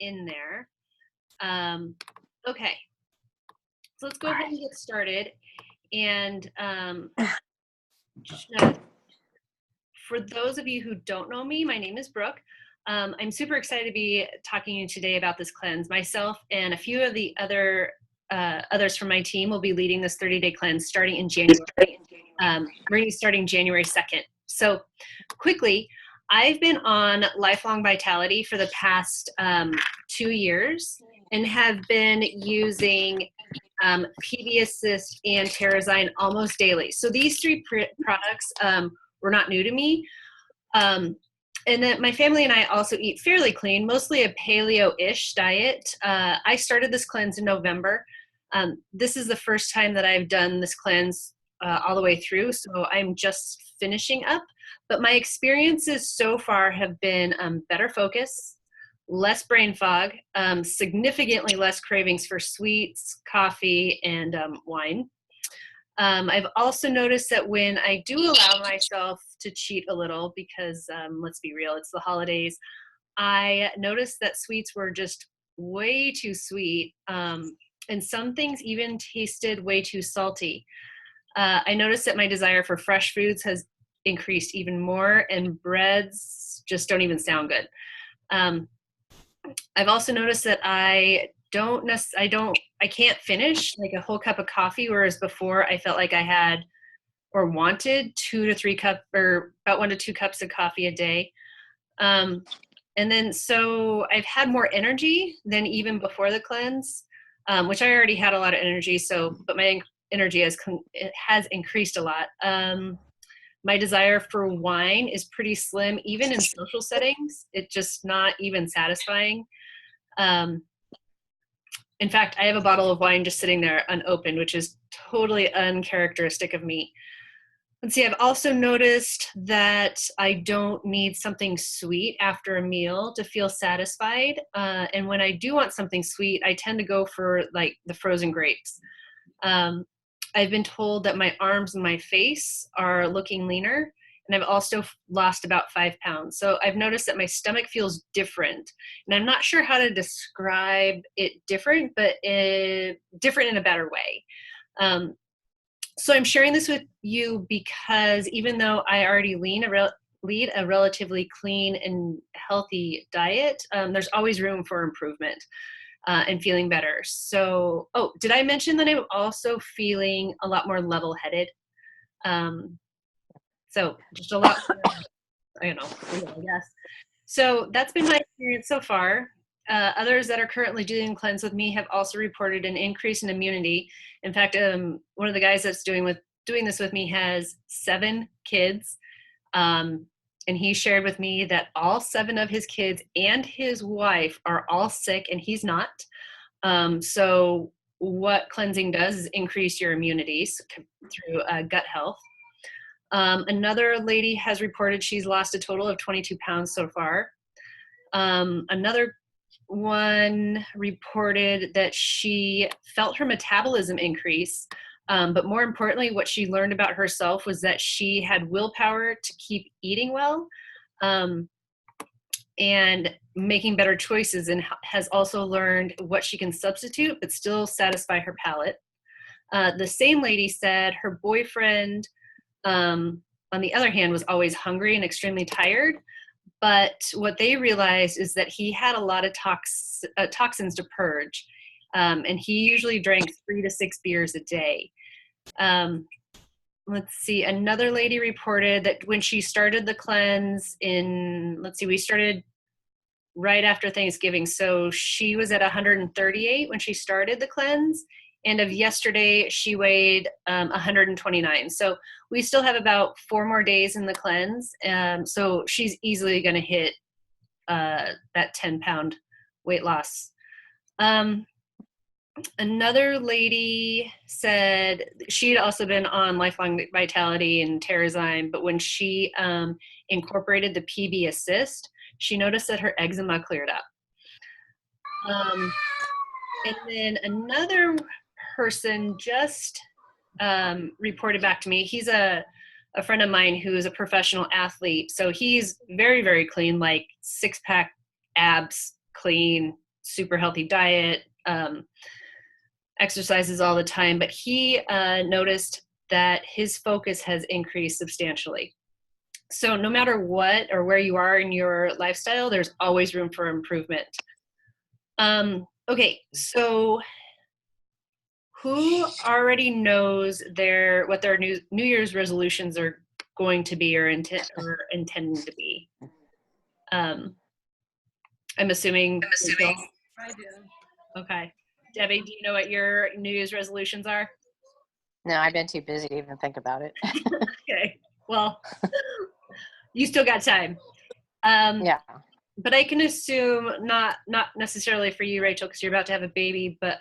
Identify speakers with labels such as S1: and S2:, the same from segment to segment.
S1: in there. Okay, so let's go ahead and get started. And for those of you who don't know me, my name is Brooke. I'm super excited to be talking to you today about this cleanse. Myself and a few of the others from my team will be leading this 30-day cleanse starting in January. We're going to be starting January 2nd. So quickly, I've been on Lifelong Vitality for the past 2 years and have been using PB Assist and Terrazyme almost daily. So these three products were not new to me. And then my family and I also eat fairly clean, mostly a paleo-ish diet. I started this cleanse in November. This is the first time that I've done this cleanse all the way through, so I'm just finishing up. But my experiences so far have been better focus, less brain fog, significantly less cravings for sweets, coffee, and wine. I've also noticed that when I do allow myself to cheat a little, because let's be real, it's the holidays, I noticed that sweets were just way too sweet, and some things even tasted way too salty. I noticed that my desire for fresh foods has increased even more, and breads just don't even sound good. I've also noticed that I can't finish like a whole cup of coffee, whereas before I felt like I had or wanted 2 to 3 cups, or about 1 to 2 cups of coffee a day. And then so I've had more energy than even before the cleanse, which I already had a lot of energy. But my energy has increased a lot. My desire for wine is pretty slim, even in social settings. It's just not even satisfying. In fact, I have a bottle of wine just sitting there unopened, which is totally uncharacteristic of me. Let's see, I've also noticed that I don't need something sweet after a meal to feel satisfied. And when I do want something sweet, I tend to go for like the frozen grapes. I've been told that my arms and my face are looking leaner, and I've also lost about 5 pounds. So I've noticed that my stomach feels different, and I'm not sure how to describe it different, but different in a better way. So I'm sharing this with you because even though I already lead a relatively clean and healthy diet, there's always room for improvement and feeling better. So, did I mention that I'm also feeling a lot more level-headed? So just a lot more, I don't know, I guess. So that's been my experience so far. Others that are currently doing cleanse with me have also reported an increase in immunity. In fact, one of the guys that's doing this with me has 7 kids. And he shared with me that all 7 of his kids and his wife are all sick, and he's not. So what cleansing does is increase your immunities through gut health. Another lady has reported she's lost a total of 22 pounds so far. Another one reported that she felt her metabolism increase, but more importantly, what she learned about herself was that she had willpower to keep eating well, and making better choices, and has also learned what she can substitute but still satisfy her palate. The same lady said her boyfriend, on the other hand, was always hungry and extremely tired. But what they realized is that he had a lot of toxins to purge, and he usually drank 3 to 6 beers a day. Let's see, another lady reported that when she started the cleanse we started right after Thanksgiving. So she was at 138 when she started the cleanse. And of yesterday, she weighed 129. So we still have about 4 more days in the cleanse. So she's easily going to hit that 10-pound weight loss. Another lady said she'd also been on Lifelong Vitality and Terrazyme, but when she incorporated the PB Assist, she noticed that her eczema cleared up. And then another person just reported back to me. He's a friend of mine who is a professional athlete. So he's very, very clean, like 6-pack abs clean, super healthy diet, exercises all the time, but he noticed that his focus has increased substantially. So no matter what or where you are in your lifestyle, there's always room for improvement. Okay, so who already knows what their New Year's resolutions are going to be or intending to be? I'm assuming.
S2: I do.
S1: Okay. Debbie, do you know what your New Year's resolutions are?
S3: No, I've been too busy to even think about it.
S1: Okay. Well, you still got time.
S3: Yeah.
S1: But I can assume not necessarily for you, Rachel, because you're about to have a baby, but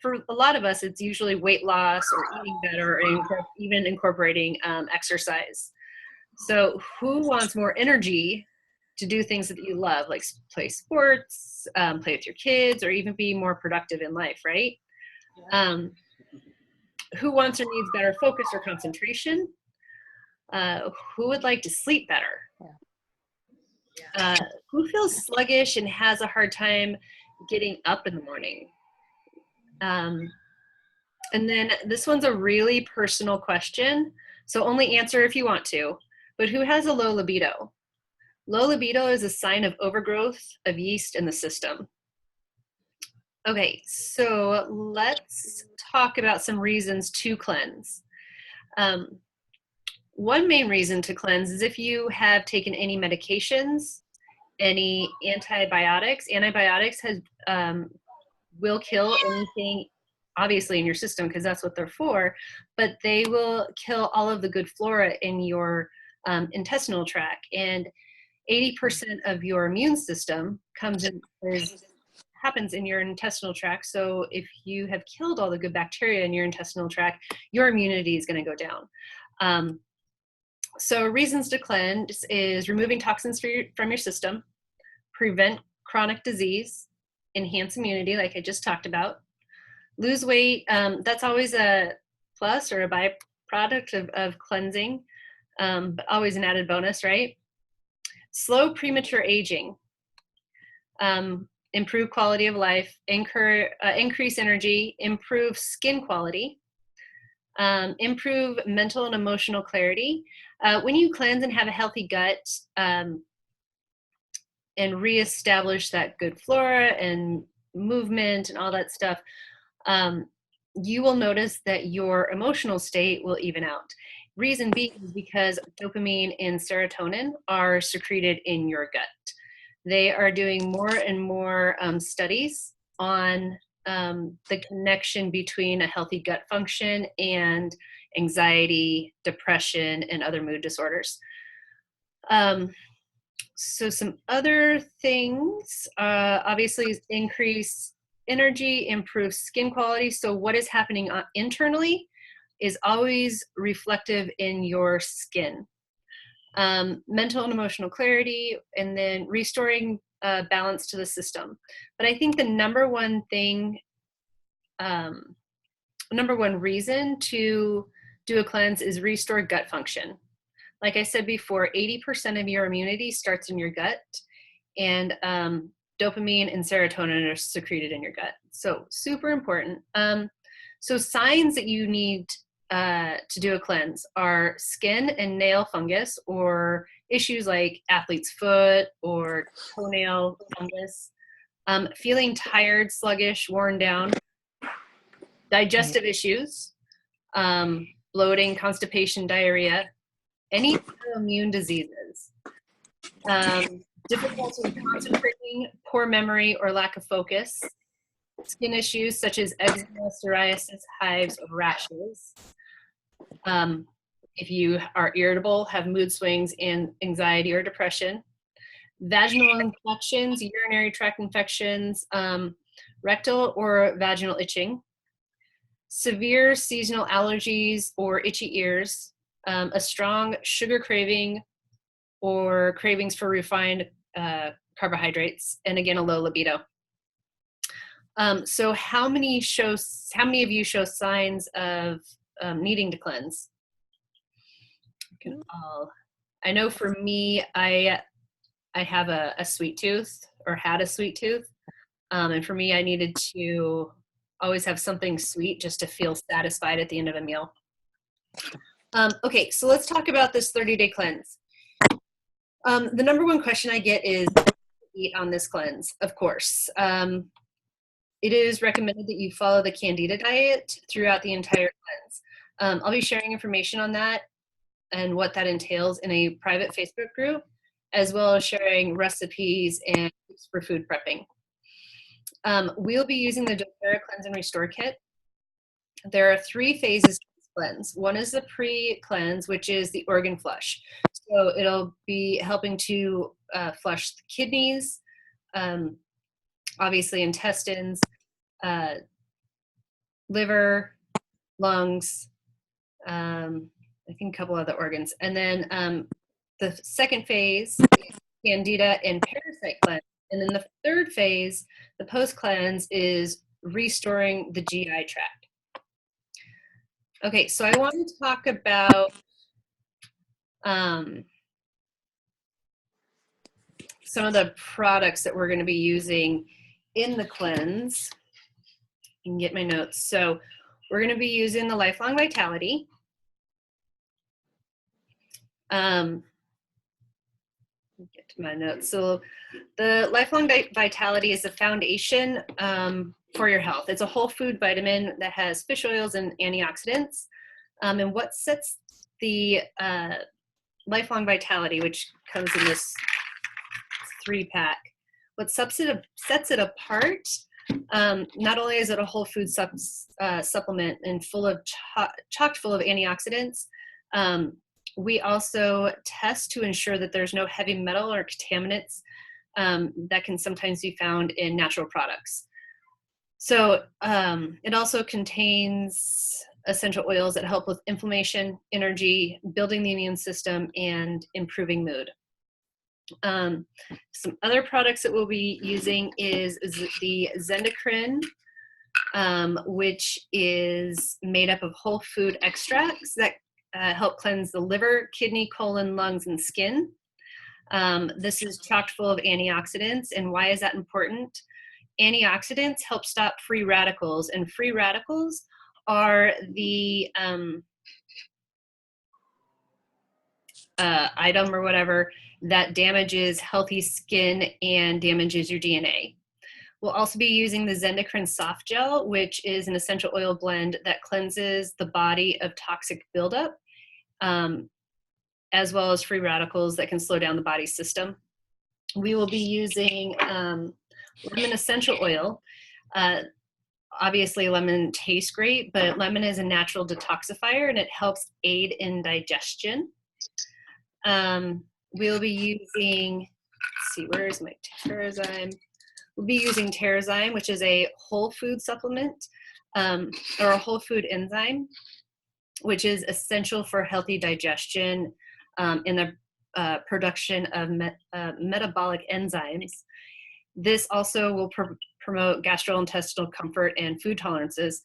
S1: for a lot of us, it's usually weight loss or eating better, or even incorporating exercise. So who wants more energy to do things that you love, like play sports, play with your kids, or even be more productive in life, right? Who wants or needs better focus or concentration? Who would like to sleep better? Who feels sluggish and has a hard time getting up in the morning? And then this one's a really personal question, so only answer if you want to, but who has a low libido? Low libido is a sign of overgrowth of yeast in the system. Okay, so let's talk about some reasons to cleanse. One main reason to cleanse is if you have taken any medications, any antibiotics. Antibiotics will kill anything obviously in your system because that's what they're for, but they will kill all of the good flora in your intestinal tract. And 80% of your immune system happens in your intestinal tract. So if you have killed all the good bacteria in your intestinal tract, your immunity is going to go down. So reasons to cleanse is removing toxins from your system, prevent chronic disease, enhance immunity, like I just talked about, lose weight. That's always a plus or a byproduct of cleansing, but always an added bonus, right? Slow premature aging, improve quality of life, increase energy, improve skin quality, improve mental and emotional clarity. When you cleanse and have a healthy gut and reestablish that good flora and movement and all that stuff, you will notice that your emotional state will even out. Reason being is because dopamine and serotonin are secreted in your gut. They are doing more and more studies on the connection between a healthy gut function and anxiety, depression, and other mood disorders. So some other things, obviously, is increase energy, improve skin quality. So what is happening internally is always reflective in your skin. Mental and emotional clarity, and then restoring balance to the system. But I think the number one reason to do a cleanse is restore gut function. Like I said before, 80% of your immunity starts in your gut, and dopamine and serotonin are secreted in your gut. So super important. So signs that you need to do a cleanse are skin and nail fungus, or issues like athlete's foot or toenail fungus, feeling tired, sluggish, worn down, digestive issues, bloating, constipation, diarrhea, any immune diseases, difficulty in concentrating, poor memory or lack of focus, skin issues such as eczema, psoriasis, hives, or rashes. If you are irritable, have mood swings, and anxiety or depression, vaginal infections, urinary tract infections, rectal or vaginal itching, severe seasonal allergies or itchy ears, a strong sugar craving or cravings for refined carbohydrates, and again, a low libido. So how many of you show signs of needing to cleanse? I know for me, I I have a sweet tooth, or had a sweet tooth. And for me, I needed to always have something sweet just to feel satisfied at the end of a meal. Okay, so let's talk about this 30-day cleanse. The number one question I get is, eat on this cleanse, of course. It is recommended that you follow the Candida diet throughout the entire cleanse. I'll be sharing information on that and what that entails in a private Facebook group, as well as sharing recipes and tips for food prepping. We'll be using the doTERRA Cleanse and Restore Kit. There are 3 phases to this cleanse. One is the pre-cleanse, which is the organ flush. So it'll be helping to flush the kidneys, obviously intestines, liver, lungs, I think a couple other organs. And then the second phase, Candida and parasite cleanse. And then the third phase, the post-cleanse, is restoring the GI tract. Okay, so I want to talk about some of the products that we're going to be using in the cleanse. You can get my notes. So we're going to be using the Lifelong Vitality. Get to my notes. So the Lifelong Vitality is the foundation for your health. It's a whole food vitamin that has fish oils and antioxidants. And what sets the Lifelong Vitality, which comes in this 3-pack, what sets it apart, not only is it a whole food supplement and chock full of antioxidants, we also test to ensure that there's no heavy metal or contaminants that can sometimes be found in natural products. So it also contains essential oils that help with inflammation, energy, building the immune system, and improving mood. Some other products that we'll be using is the Zendocrine, which is made up of whole food extracts that help cleanse the liver, kidney, colon, lungs, and skin. This is chock full of antioxidants. And why is that important? Antioxidants help stop free radicals, and free radicals are the item or whatever that damages healthy skin and damages your DNA. We'll also be using the Zendocrine Soft Gel, which is an essential oil blend that cleanses the body of toxic buildup, as well as free radicals that can slow down the body's system. We will be using lemon essential oil. Obviously, lemon tastes great, but lemon is a natural detoxifier and it helps aid in digestion. We'll be using, let's see, where is my Terrazyme? We'll be using Terrazyme, which is a whole food supplement, or a whole food enzyme, which is essential for healthy digestion in the production of metabolic enzymes. This also will promote gastrointestinal comfort and food tolerances.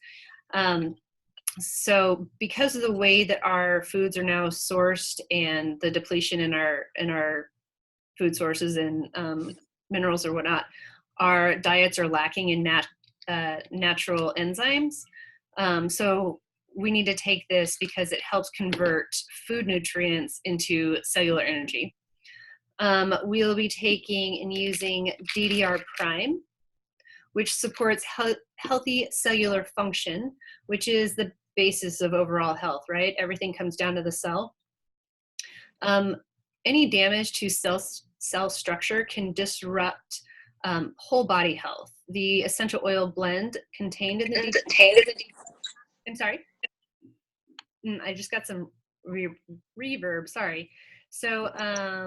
S1: So because of the way that our foods are now sourced and the depletion in our food sources and minerals or whatnot, our diets are lacking in natural enzymes. So we need to take this because it helps convert food nutrients into cellular energy. We'll be taking and using DDR Prime, which supports healthy cellular function, which is the basis of overall health, right? Everything comes down to the cell. Any damage to cell structure can disrupt whole body health. The essential oil blend contained in the I'm sorry. I just got some reverb, sorry. So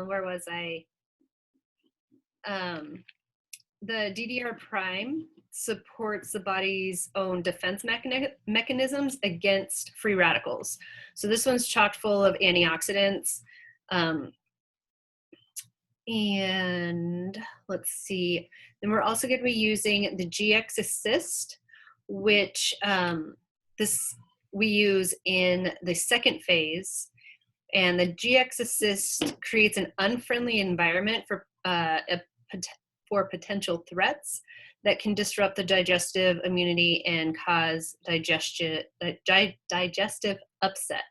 S1: where was I? The DDR Prime supports the body's own defense mechanisms against free radicals. So this one's chock full of antioxidants. And let's see. Then we're also going to be using the GX Assist, which this we use in the second phase. And the GX Assist creates an unfriendly environment for for potential threats that can disrupt the digestive immunity and cause digestive upset.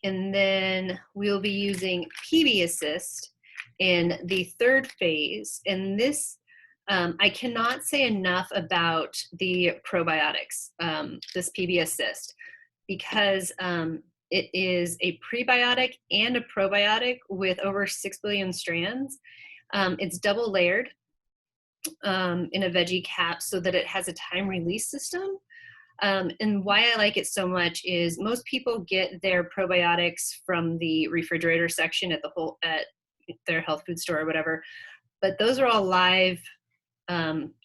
S1: And then we'll be using PB Assist in the third phase. And this, I cannot say enough about the probiotics, this PB Assist, because it is a prebiotic and a probiotic with over 6 billion strands. It's double layered in a veggie cap so that it has a time release system. And why I like it so much is most people get their probiotics from the refrigerator section at their health food store or whatever, but those are all live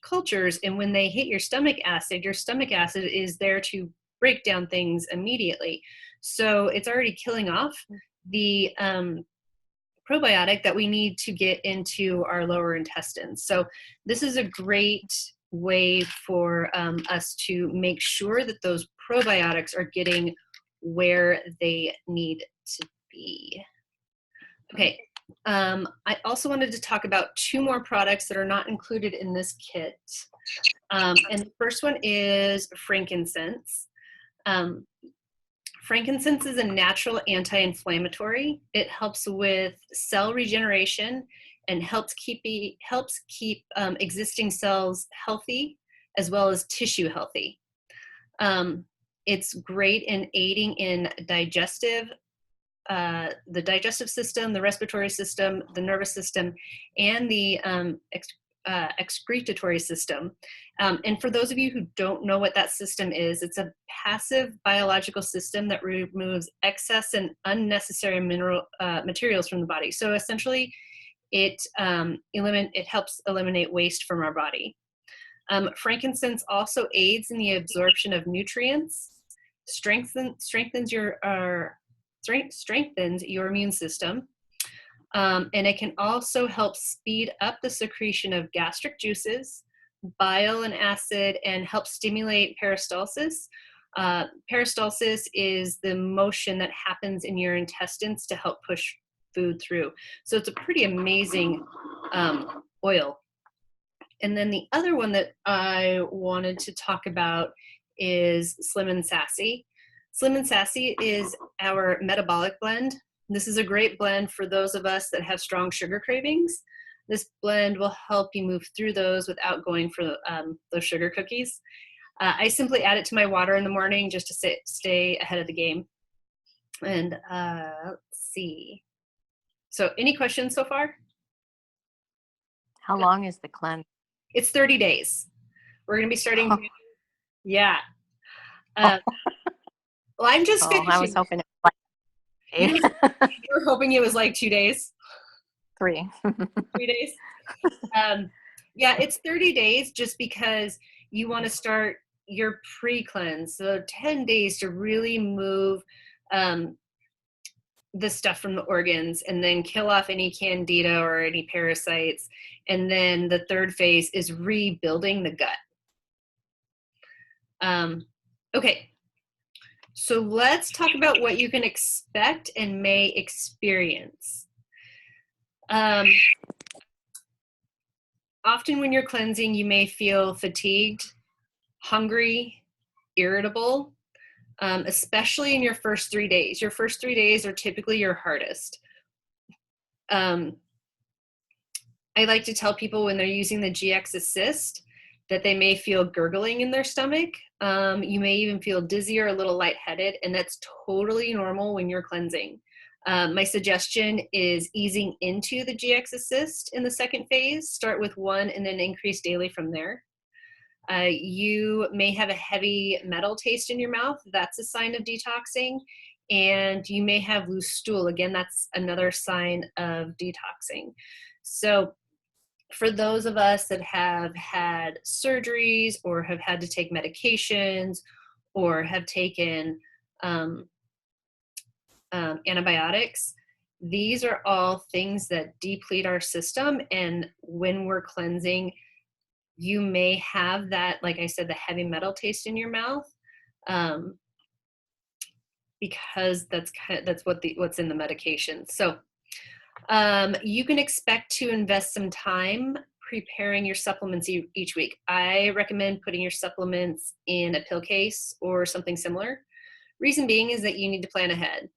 S1: cultures, and when they hit your stomach acid is there to break down things immediately. So it's already killing off the probiotic that we need to get into our lower intestines. So this is a great way for us to make sure that those probiotics are getting where they need to be. Okay, I also wanted to talk about 2 more products that are not included in this kit. And the first one is frankincense. Frankincense is a natural anti-inflammatory. It helps with cell regeneration and helps keep existing cells healthy as well as tissue healthy. It's great in aiding in the digestive system, the respiratory system, the nervous system, and the excretory system. And for those of you who don't know what that system is, it's a passive biological system that removes excess and unnecessary materials from the body. So essentially, it helps eliminate waste from our body. Frankincense also aids in the absorption of nutrients, strengthens your immune system, and it can also help speed up the secretion of gastric juices, bile and acid, and help stimulate peristalsis. Peristalsis is the motion that happens in your intestines to help push food through. So it's a pretty amazing oil. And then the other one that I wanted to talk about is Slim and Sassy. Slim and Sassy is our metabolic blend. This is a great blend for those of us that have strong sugar cravings. This blend will help you move through those without going for those sugar cookies. I simply add it to my water in the morning just to stay ahead of the game. And let's see. So any questions so far?
S3: How long is the cleanse?
S1: It's 30 days. We're going to be starting. Yeah. Well, I'm just finishing.
S3: I was hoping it was like
S1: you were hoping it was like 2 days?
S3: 3.
S1: 3 days? Yeah, it's 30 days just because you want to start your pre-cleanse. So 10 days to really move the stuff from the organs and then kill off any candida or any parasites. And then the third phase is rebuilding the gut. Okay, so let's talk about what you can expect and may experience. Often when you're cleansing, you may feel fatigued, hungry, irritable, especially in your first 3 days. Your first 3 days are typically your hardest. I like to tell people when they're using the GX Assist that they may feel gurgling in their stomach. You may even feel dizzy or a little lightheaded, and that's totally normal when you're cleansing. My suggestion is easing into the GX Assist in the second phase. Start with 1 and then increase daily from there. You may have a heavy metal taste in your mouth. That's a sign of detoxing. And you may have loose stool. Again, that's another sign of detoxing. So for those of us that have had surgeries or have had to take medications or have taken antibiotics, these are all things that deplete our system. And when we're cleansing, you may have that, like I said, the heavy metal taste in your mouth, because that's what's in the medication. So You can expect to invest some time preparing your supplements each week. I recommend putting your supplements in a pill case or something similar. Reason being is that you need to plan ahead.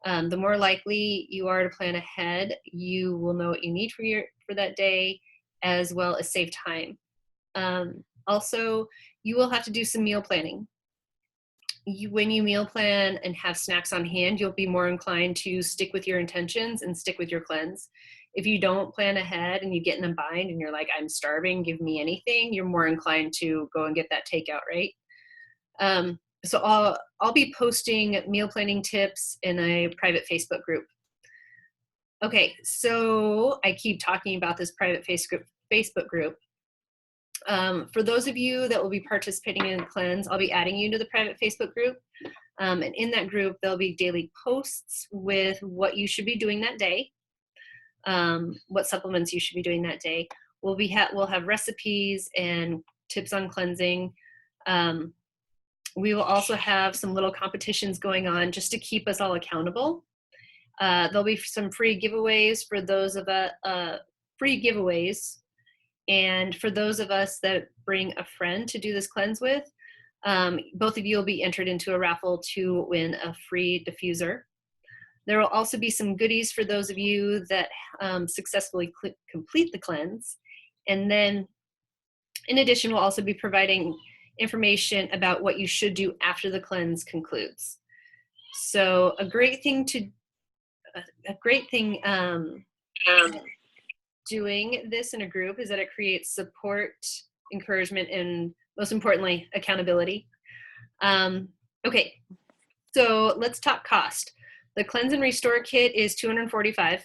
S1: The more likely you are to plan ahead, you will know what you need for that day, as well as save time. Also, you will have to do some meal planning. When you meal plan and have snacks on hand, you'll be more inclined to stick with your intentions and stick with your cleanse. If you don't plan ahead and you get in a bind and you're like, I'm starving, give me anything, you're more inclined to go and get that takeout, right? So I'll be posting meal planning tips in a private Facebook group. Okay, so I keep talking about this private Facebook group. For those of you that will be participating in the cleanse, I'll be adding you to the private Facebook group. And in that group, there'll be daily posts with what you should be doing that day, what supplements you should be doing that day. We'll have recipes and tips on cleansing. We will also have some little competitions going on just to keep us all accountable. There'll be some free giveaways for those of us, and for those of us that bring a friend to do this cleanse with, both of you will be entered into a raffle to win a free diffuser. There will also be some goodies for those of you that successfully complete the cleanse. And then, in addition, we'll also be providing information about what you should do after the cleanse concludes. So a great thing doing this in a group is that it creates support, encouragement, and most importantly, accountability. Okay, so let's talk cost. The Cleanse and Restore kit is $245.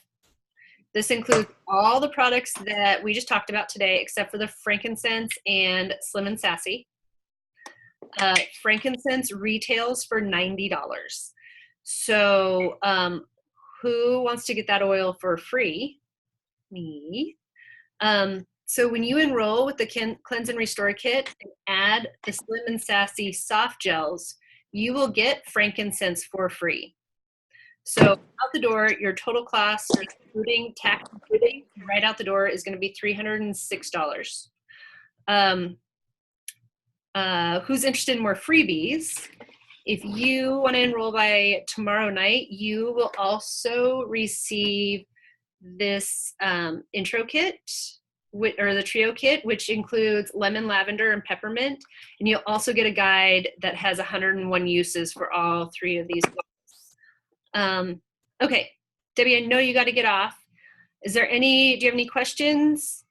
S1: This includes all the products that we just talked about today, except for the frankincense and Slim and Sassy. Frankincense retails for $90. So who wants to get that oil for free? Me. So when you enroll with the Cleanse and Restore kit and add the Slim and Sassy soft gels, you will get frankincense for free. So out the door, your total cost, including tax, right out the door is going to be $306. Who's interested in more freebies? If you want to enroll by tomorrow night, you will also receive this intro kit, or the trio kit, which includes lemon, lavender, and peppermint. And you'll also get a guide that has 101 uses for all three of these oils. Okay, Debbie, I know you got to get off. Do you have any questions?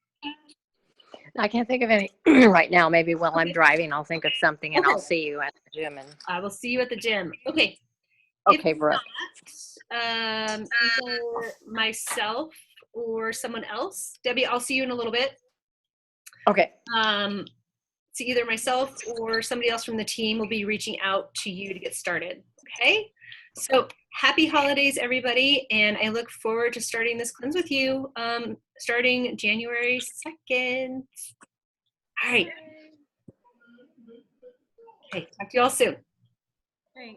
S3: I can't think of any right now. Maybe while I'm driving, I'll think of something, and
S1: Okay.
S3: I'll see you at the gym.
S1: I will see you at the gym. Okay.
S3: Okay, Brooke.
S1: Either myself or someone else. Debbie, I'll see you in a little bit.
S3: Okay.
S1: So either myself or somebody else from the team will be reaching out to you to get started. Okay. So happy holidays, everybody. And I look forward to starting this cleanse with you starting January 2nd. All right. Okay. Talk to you all soon.
S2: Great.